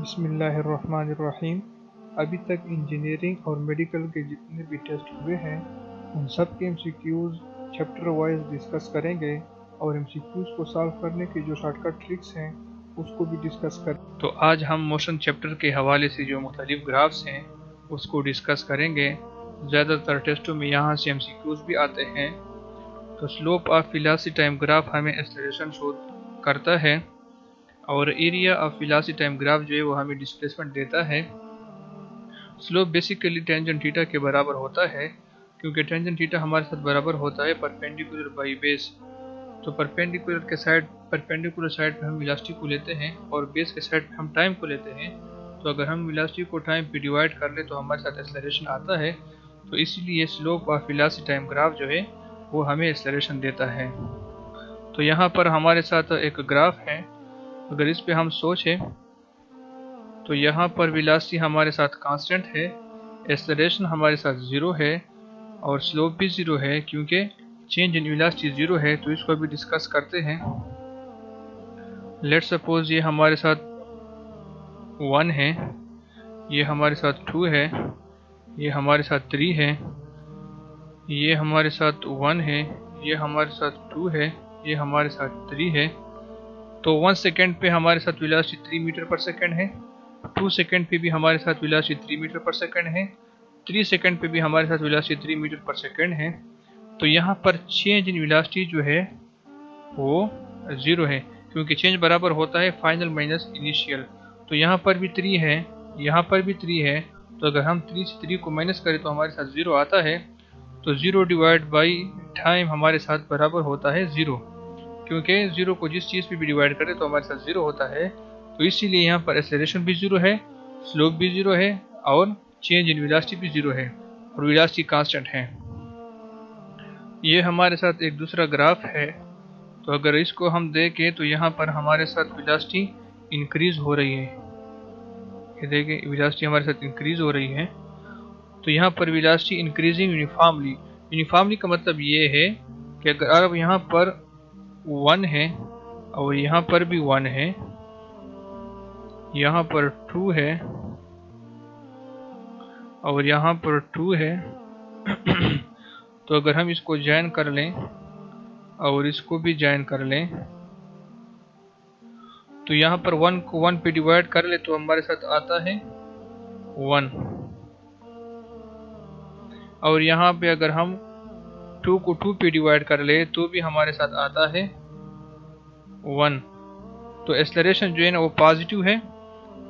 बिस्मिल्लाहिर्रहमानिर्रहीम। अभी तक इंजीनियरिंग और मेडिकल के जितने भी टेस्ट हुए हैं उन सब के एमसीक्यूज़ चैप्टर वाइज डिस्कस करेंगे और एमसीक्यूज़ को सॉल्व करने की जो शॉर्टकट ट्रिक्स हैं उसको भी डिस्कस करेंगे। तो आज हम मोशन चैप्टर के हवाले से जो मुख्तलिफ ग्राफ्स हैं उसको डिस्कस करेंगे। ज़्यादातर टेस्टों में यहाँ से एमसीक्यूज़ भी आते हैं। तो slope of velocity time graph हमें एक्सेलरेशन शो करता है और area of velocity time graph जो है वो हमें डिस्प्लेसमेंट देता है। स्लोप बेसिकली टेंजेंट थीटा के बराबर होता है, क्योंकि टेंजेंट थीटा हमारे साथ बराबर होता है परपेंडिकुलर बाई बेस। तो परपेंडिकुलर साइड पे हम वेलोसिटी को लेते हैं और बेस के साइड पे हम टाइम को लेते हैं। तो अगर हम वेलोसिटी को टाइम पे डिवाइड कर ले तो हमारे साथ एक्सेलरेशन आता है। तो इसीलिए slope of velocity time graph जो है वो हमें एक्सेलरेशन देता है। तो यहाँ पर हमारे साथ एक ग्राफ है, अगर इस पे हम सोचें तो यहाँ पर वेलोसिटी हमारे साथ कांस्टेंट है, एक्सेलरेशन हमारे साथ ज़ीरो है और स्लोप भी ज़ीरो है, क्योंकि चेंज इन वेलोसिटी ज़ीरो है। तो इसको भी डिस्कस करते हैं। लेट्स सपोज ये हमारे साथ 1 है, ये हमारे साथ 2 है, ये हमारे साथ 3 है, ये हमारे साथ 1 है, ये हमारे साथ 2 है, ये हमारे साथ 3 है। तो 1 सेकेंड पे हमारे साथ वेलोसिटी 3 मीटर पर सेकेंड है, 2 सेकेंड पे भी हमारे साथ वेलोसिटी 3 मीटर पर सेकेंड है, 3 सेकेंड पे भी हमारे साथ वेलोसिटी 3 मीटर पर सेकेंड है। तो यहाँ पर चेंज इन वेलोसिटी जो है वो ज़ीरो है, क्योंकि चेंज बराबर होता है फाइनल माइनस इनिशियल। तो यहाँ पर भी 3 है, यहाँ पर भी 3 है। तो अगर हम 3 से 3 को माइनस करें तो हमारे साथ 0 आता है। तो 0 डिवाइड बाई टाइम हमारे साथ बराबर होता है 0, क्योंकि 0 को जिस चीज़ पे भी डिवाइड करें तो हमारे साथ 0 होता है। तो इसीलिए यहाँ पर एक्सेलरेशन भी 0 है, स्लोप भी 0 है और चेंज इन वेलोसिटी भी 0 है और वेलोसिटी कांस्टेंट है। ये हमारे साथ एक दूसरा ग्राफ है। तो अगर इसको हम देखें तो यहाँ पर हमारे साथ वेलोसिटी इंक्रीज हो रही है। ये देखें, वेलोसिटी हमारे साथ इंक्रीज हो रही है। तो यहाँ पर वेलोसिटी इंक्रीजिंग यूनिफॉर्मली का मतलब ये है कि अगर अब यहाँ पर 1 है और यहाँ पर भी 1 है, यहाँ पर 2 है और यहाँ पर 2 है तो अगर हम इसको जॉइन कर लें और इसको भी जॉइन कर लें तो यहाँ पर 1 को 1 पे डिवाइड कर ले तो हमारे साथ आता है 1, और यहाँ पे अगर हम 2 को 2 पे डिवाइड कर ले तो भी हमारे साथ आता है 1। तो एक्सेलरेशन जो है ना वो पॉजिटिव है,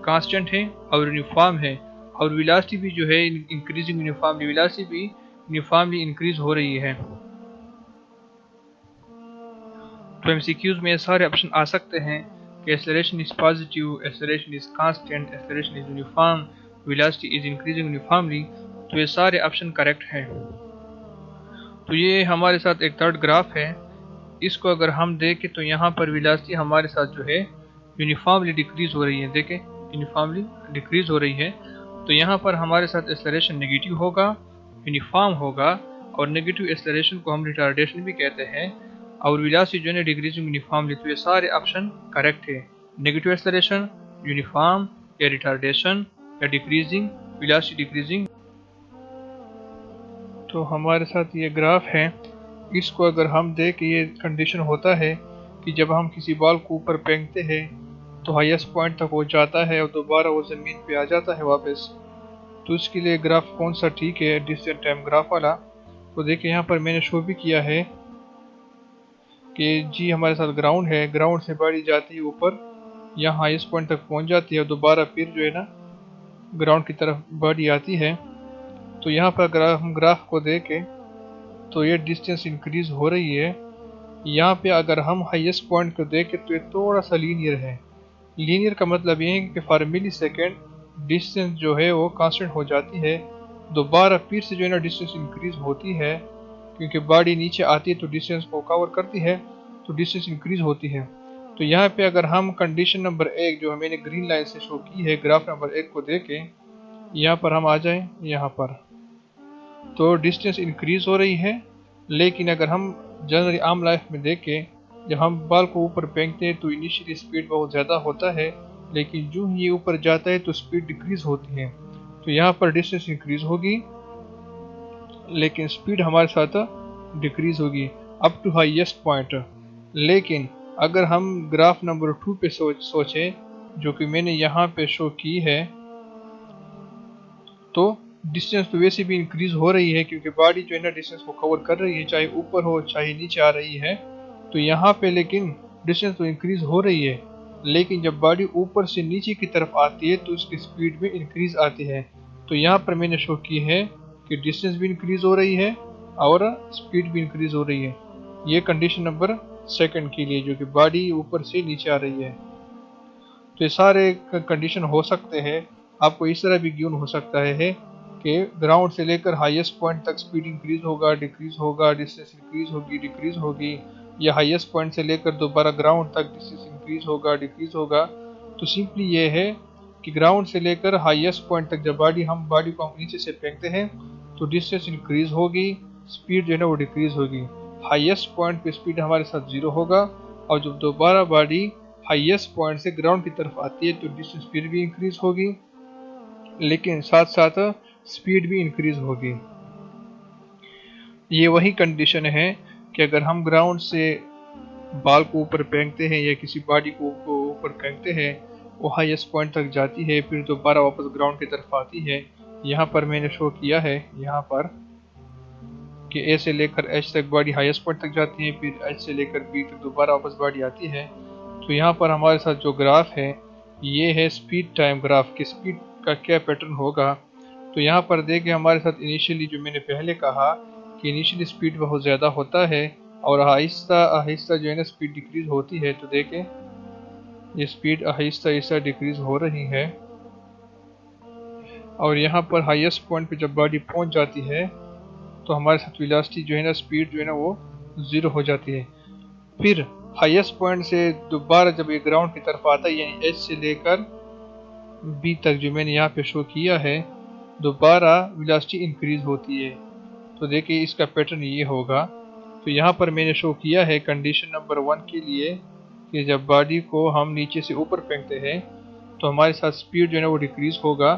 कांस्टेंट है और यूनिफॉर्म है, और वेलोसिटी भी जो है इंक्रीजिंग यूनिफॉर्मली, वेलोसिटी भी यूनिफॉर्मली इंक्रीज हो रही है। तो एमसीक्यूज में सारे ऑप्शन आ सकते हैं कि acceleration is positive, acceleration is constant, acceleration is uniform, velocity is increasing uniformly. तो ये सारे ऑप्शन करेक्ट हैं। तो ये हमारे साथ एक थर्ड ग्राफ है। इसको अगर हम देखें तो यहाँ पर वेलोसिटी हमारे साथ जो है यूनिफॉर्मली डिक्रीज हो रही है। देखें, यूनिफॉर्मली डिक्रीज हो रही है। तो यहाँ पर हमारे साथ एक्सेलरेशन नेगेटिव होगा, यूनिफॉर्म होगा, और नेगेटिव एक्सेलरेशन को हम रिटार्डेशन भी कहते हैं, और वेलोसिटी जो है डिक्रीजिंग यूनिफॉर्मली। तो ये सारे ऑप्शन करेक्ट है। नेगेटिव एक्सेलरेशन, यूनिफॉर्म या रिटार्डेशन या डिक्रीजिंग, वेलोसिटी डिक्रीजिंग। तो हमारे साथ ये ग्राफ है। इसको अगर हम देखें, ये कंडीशन होता है कि जब हम किसी बॉल को ऊपर फेंकते हैं तो हाईएस्ट पॉइंट तक वो जाता है और दोबारा वो ज़मीन पे आ जाता है वापस। तो इसके लिए ग्राफ कौन सा ठीक है, डिस्टेंस टाइम ग्राफ वाला। तो देखिए यहाँ पर मैंने शो भी किया है कि जी हमारे साथ ग्राउंड है, ग्राउंड से बॉडी जाती है ऊपर, यहाँ हाईएस्ट पॉइंट तक पहुँच जाती है और दोबारा फिर जो है ना ग्राउंड की तरफ बॉडी आती है। तो यहाँ पर अगर हम ग्राफ को देखें तो ये डिस्टेंस इंक्रीज हो रही है। यहाँ पे अगर हम हाईएस्ट पॉइंट को देखें तो ये थोड़ा सा लीनियर है। लीनियर का मतलब ये है कि फॉर मिली सेकेंड डिस्टेंस जो है वो कांस्टेंट हो जाती है, दोबारा फिर से जो है ना डिस्टेंस इंक्रीज होती है, क्योंकि बॉडी नीचे आती है तो डिस्टेंस को कवर करती है, तो डिस्टेंस इंक्रीज होती है। तो यहाँ पे अगर हम कंडीशन नंबर 1 जो मैंने ग्रीन लाइन से शो की है, ग्राफ नंबर 1 को देखें, यहाँ पर हम आ जाएं, यहाँ पर तो डिस्टेंस इंक्रीज हो रही है। लेकिन अगर हम जनरली आम लाइफ में देखें, जब हम बॉल को ऊपर फेंकते हैं तो इनिशियली स्पीड बहुत ज़्यादा होता है लेकिन जो ही ये ऊपर जाता है तो स्पीड डिक्रीज होती है। तो यहाँ पर डिस्टेंस इंक्रीज होगी लेकिन स्पीड हमारे साथ डिक्रीज होगी अप टू हाईएस्ट पॉइंट। लेकिन अगर हम ग्राफ नंबर 2 पे सोचें जो कि मैंने यहाँ पे शो की है, तो डिस्टेंस तो वैसे भी इंक्रीज हो रही है क्योंकि बॉडी जो है ना डिस्टेंस को कवर कर रही है, चाहे ऊपर हो चाहे नीचे आ रही है। तो यहाँ पे लेकिन डिस्टेंस तो इंक्रीज हो रही है, लेकिन जब बॉडी ऊपर से नीचे की तरफ आती है तो उसकी स्पीड में इंक्रीज आती है। तो यहाँ पर मैंने शो की है कि डिस्टेंस भी इंक्रीज हो रही है और स्पीड भी इंक्रीज हो रही है। ये कंडीशन नंबर 2 के लिए जो कि बॉडी ऊपर से नीचे आ रही है। तो ये सारे कंडीशन हो सकते हैं। आपको इस तरह भी गिवन हो सकता है कि ग्राउंड से लेकर हाईएस्ट पॉइंट तक स्पीड इंक्रीज होगा, डिक्रीज होगा, डिस्टेंस इंक्रीज होगी, डिक्रीज होगी, या हाईएस्ट पॉइंट से लेकर दोबारा ग्राउंड तक डिस्टेंस इंक्रीज होगा, डिक्रीज होगा। तो सिंपली ये है कि ग्राउंड से लेकर हाईएस्ट पॉइंट तक जब हम बॉडी को नीचे से फेंकते हैं तो डिस्टेंस इंक्रीज होगी, स्पीड जो है ना वो डिक्रीज होगी। हाईएस्ट पॉइंट पे स्पीड हमारे साथ 0 होगा और जब दोबारा बॉडी हाईएस्ट पॉइंट से ग्राउंड की तरफ आती है तो डिस्टेंस फिर भी इंक्रीज होगी, लेकिन साथ साथ स्पीड भी इंक्रीज होगी। ये वही कंडीशन है कि अगर हम ग्राउंड से बॉल को ऊपर फेंकते हैं या किसी बॉडी को ऊपर फेंकते हैं, वो हाईएस्ट पॉइंट तक जाती है, फिर दोबारा वापस ग्राउंड की तरफ आती है। यहाँ पर मैंने शो किया है यहाँ पर कि ए से लेकर एच तक बॉडी हाईएस्ट पॉइंट तक जाती है, फिर एच से लेकर बी तक दोबारा वापस बॉडी आती है। तो यहाँ पर हमारे साथ जो ग्राफ है ये है स्पीड टाइम ग्राफ कि स्पीड का क्या पैटर्न होगा। तो यहाँ पर देखें हमारे साथ इनिशियली जो मैंने पहले कहा कि इनिशियली स्पीड बहुत ज़्यादा होता है और आहिस्ता आहिस्ता जो है ना स्पीड डिक्रीज होती है। तो देखें ये स्पीड आहिस्ता आहिस्ता डिक्रीज हो रही है और यहाँ पर हाईएस्ट पॉइंट पे जब बॉडी पहुँच जाती है तो हमारे साथ वेलोसिटी जो है ना स्पीड जो है ना वो 0 हो जाती है। फिर हाईएस्ट पॉइंट से दोबारा जब ये ग्राउंड की तरफ आता है यानी एच से लेकर बी तक जो मैंने यहाँ पे शो किया है, दोबारा वेलोसिटी इंक्रीज होती है। तो देखिए इसका पैटर्न ये होगा। तो यहाँ पर मैंने शो किया है कंडीशन नंबर 1 के लिए कि जब बॉडी को हम नीचे से ऊपर फेंकते हैं तो हमारे साथ स्पीड जो है ना वो डिक्रीज होगा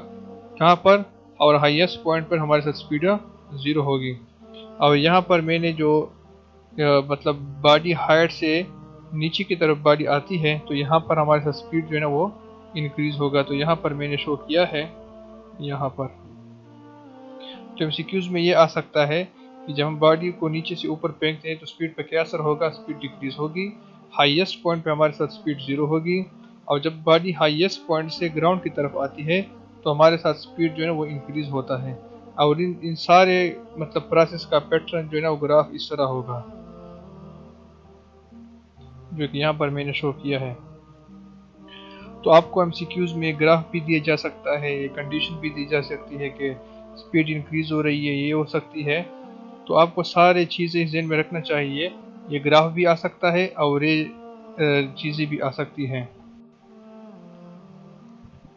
यहाँ पर और हाईएस्ट पॉइंट पर हमारे साथ स्पीड 0 होगी। और यहाँ पर मैंने जो मतलब बॉडी हाइट से नीचे की तरफ बॉडी आती है तो यहाँ पर हमारे साथ स्पीड जो है ना वो इंक्रीज होगा। तो यहाँ पर मैंने शो किया है यहाँ पर। तो एमसीक्यूज में ये आ सकता है कि जब हम बॉडी को नीचे से ऊपर फेंकते हैं तो स्पीड पर क्या असर होगा, स्पीड डिक्रीज होगी, हाईएस्ट पॉइंट पे हमारे साथ स्पीड 0 होगी और जब बॉडी हाईएस्ट पॉइंट से ग्राउंड की तरफ आती है तो हमारे साथ स्पीड जो है ना वो इंक्रीज होता है। और इन सारे मतलब प्रोसेस का पैटर्न जो है ना वो ग्राफ इस तरह होगा जो कि यहाँ पर मैंने शो किया है। तो आपको एमसीक्यूज में ग्राफ भी दिया जा सकता है, ये कंडीशन भी दी जा सकती है कि स्पीड इंक्रीज हो रही है, ये हो सकती है। तो आपको सारे चीज़ें ध्यान में रखना चाहिए, ये ग्राफ भी आ सकता है और ये चीज़ें भी आ सकती हैं।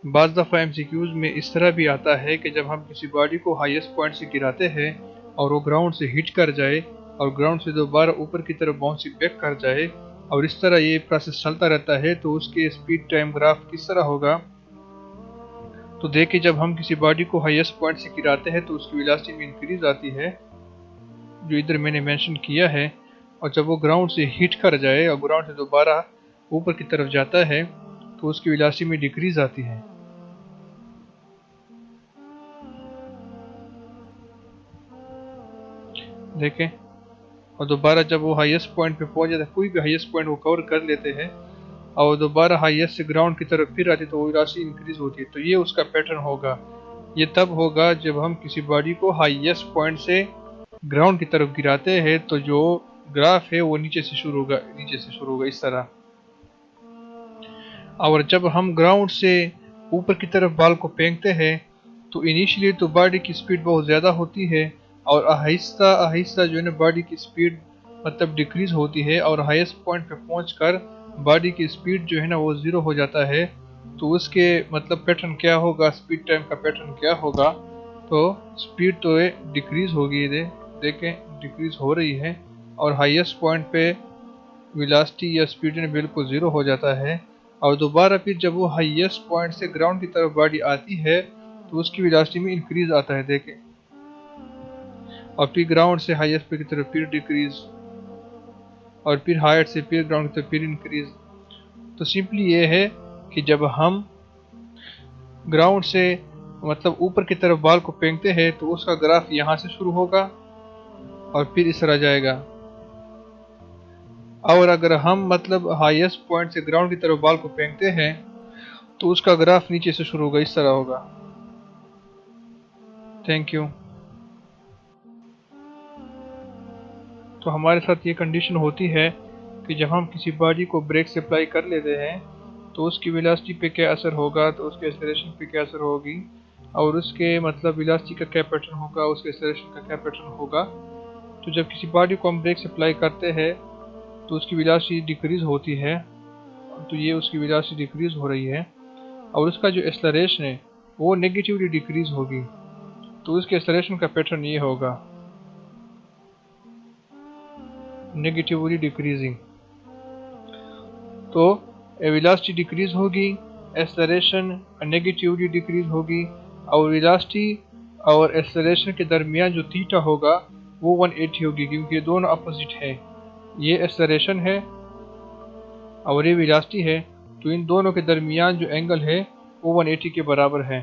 बाज़ दफ़ा एमसीक्यूज में इस तरह भी आता है कि जब हम किसी बॉडी को हाईएस्ट पॉइंट से गिराते हैं और वो ग्राउंड से हिट कर जाए और ग्राउंड से दोबारा ऊपर की तरफ बाउंसिंग बैक कर जाए और इस तरह ये प्रोसेस चलता रहता है, तो उसके स्पीड टाइम ग्राफ किस तरह होगा। तो देखिए जब हम किसी बॉडी को हाईएस्ट पॉइंट से गिराते हैं तो उसकी वेलोसिटी में इंक्रीज आती है जो इधर मैंने मेंशन किया है, और जब वो ग्राउंड से हिट कर जाए और ग्राउंड से दोबारा ऊपर की तरफ जाता है तो उसकी वेलोसिटी में डिक्रीज आती है। देखें और दोबारा जब वो हाईएस्ट पॉइंट पे पहुंच जाता है, कोई भी हाईएस्ट पॉइंट वो कवर कर लेते हैं और दोबारा हाईएस्ट से ग्राउंड की तरफ फिर आती है तो वेलोसिटी इंक्रीज होती है। तो ये उसका पैटर्न होगा। ये तब होगा जब हम किसी बॉडी को हाईएस्ट पॉइंट से ग्राउंड की तरफ गिराते हैं तो जो ग्राफ है वो नीचे से शुरू होगा इस तरह। और जब हम ग्राउंड से ऊपर की तरफ बॉल को फेंकते हैं तो इनिशियली तो बॉडी की स्पीड बहुत ज़्यादा होती है और आहिस्ता आहिस्ता जो है ना बॉडी की स्पीड मतलब डिक्रीज होती है और हाईएस्ट पॉइंट पे पहुंचकर बॉडी की स्पीड जो है ना वो 0 हो जाता है। तो उसके मतलब पैटर्न क्या होगा, स्पीड टाइम का पैटर्न क्या होगा, तो स्पीड तो डिक्रीज होगी, देखें डिक्रीज हो रही है और हाईएस्ट पॉइंट पे वेलोसिटी या स्पीड बिल्कुल 0 हो जाता है और दोबारा फिर जब वो हाईएस्ट पॉइंट से ग्राउंड की तरफ बॉडी आती है तो उसकी वेलोसिटी में इंक्रीज आता है, देखें। और फिर ग्राउंड से हाईएस्ट पे की तरफ फिर डिक्रीज, और फिर हाइट से फिर ग्राउंड की तरफ फिर इंक्रीज। तो सिंपली ये है कि जब हम ग्राउंड से मतलब ऊपर की तरफ बॉल को फेंकते हैं तो उसका ग्राफ यहाँ से शुरू होगा और फिर इस तरह जाएगा। और अगर हम मतलब हाईएस्ट पॉइंट से ग्राउंड की तरफ बॉल को फेंकते हैं तो उसका ग्राफ नीचे से शुरू होगा, इस तरह होगा। Thank you. तो हमारे साथ ये कंडीशन होती है कि जब हम किसी बॉडी को ब्रेक से अप्लाई कर लेते हैं तो उसकी वेलोसिटी पे क्या असर होगा, तो उसके एक्सेलरेशन पे क्या असर होगी, और उसके मतलब वेलोसिटी का क्या पैटर्न होगा, उसके एक्सेलरेशन का क्या पैटर्न होगा। तो जब किसी बॉडी को हम ब्रेक से अप्लाई करते हैं तो उसकी वेलोसिटी डिक्रीज होती है, तो ये उसकी वेलोसिटी डिक्रीज हो रही है, और उसका जो एक्सेलरेशन है वो नेगेटिवली डिक्रीज होगी। तो उसके एक्सेलरेशन का पैटर्न ये होगा, नेगेटिवली डिक्रीजिंग। तो वेलोसिटी डिक्रीज होगी, एक्सेलरेशन नेगेटिवली डिक्रीज होगी, और वेलोसिटी और एक्सेलरेशन के दरमियान जो थीटा होगा वो 180 होगी, क्योंकि ये दोनों अपोजिट है। ये एक्सेलरेशन है और ये वेलोसिटी है, तो इन दोनों के दरमियान जो एंगल है वो 180 के बराबर है।